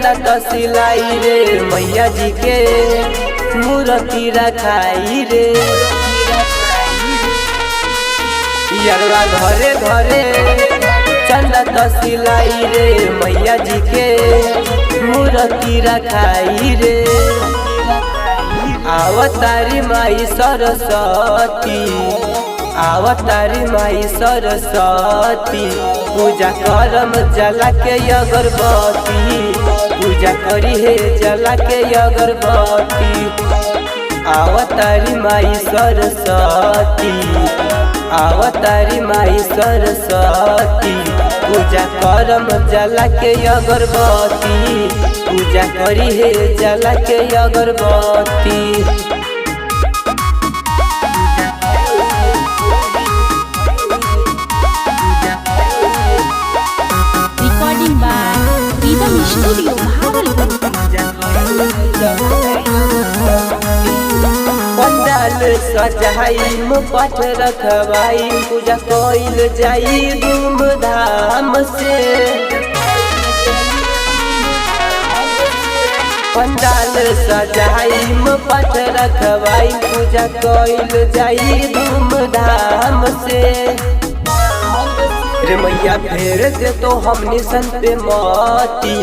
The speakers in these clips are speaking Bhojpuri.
चंदा तसिलाई रे मैया जी के मूर्ति रखाई रे। यरवा घरे घरे चंदा तसिलाई रे मैया जी के मूर्ति रखाई रे। आवतारी माई सरस्वती, आवतारी माई सरस्वती, पूजा करम जला के अगरबत्ती, पूजा करी है जला के अगरबत्ती। आवतारी माई सरस्वती, आवतारी माई सरस्वती, पूजा करम जला के अगरबत्ती, पूजा करी है जला के अगरबत्ती। स्टूडियो पंडाल सजाई मुपट रखवाई, पूजा कइल जाई धूमधाम से। पंडाल सजाई मुपट रखवाई, पूजा कइल जाई धूमधाम से। रे मैया फेर दे तो हमनी सन पे मोती,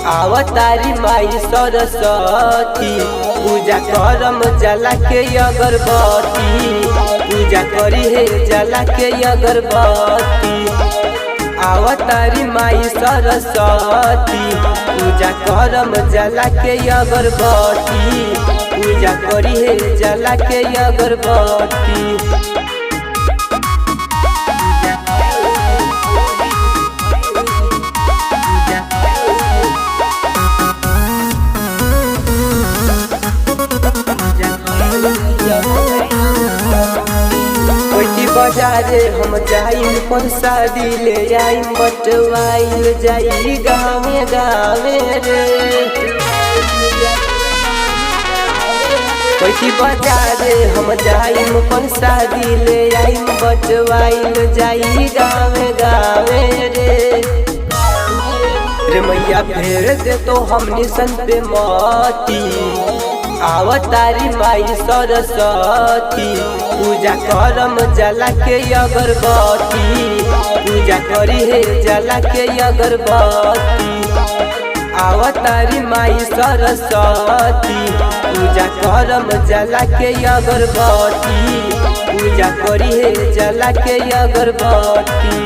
आवतारी माई सरस्वती, पूजा करम जला के अगरबत्ती, पूजा करी है जला के अगरबत्ती। आवतारी माई सरस्वती, पूजा करम जला के अगरबत्ती, पूजा करी है जला के अगरबत्ती। बाजारे हम जाइम प्रसादी ले आइम, बटवाइल जाई गावे गावे रे। कोई बाजारे हम जाइम प्रसादी ले आइम, बटवाइल जाई गावे गावे रे। रे मैया फेर दे तो हमनी सन पे मोती, आवतारी माई सरस्वती, पूजा करम जला के अगरबत्ती, पूजा करी है जला के अगरबत्ती। आवतारी माई सरस्वती, पूजा करम जला के अगरबत्ती, पूजा करी है जला के अगरबत्ती।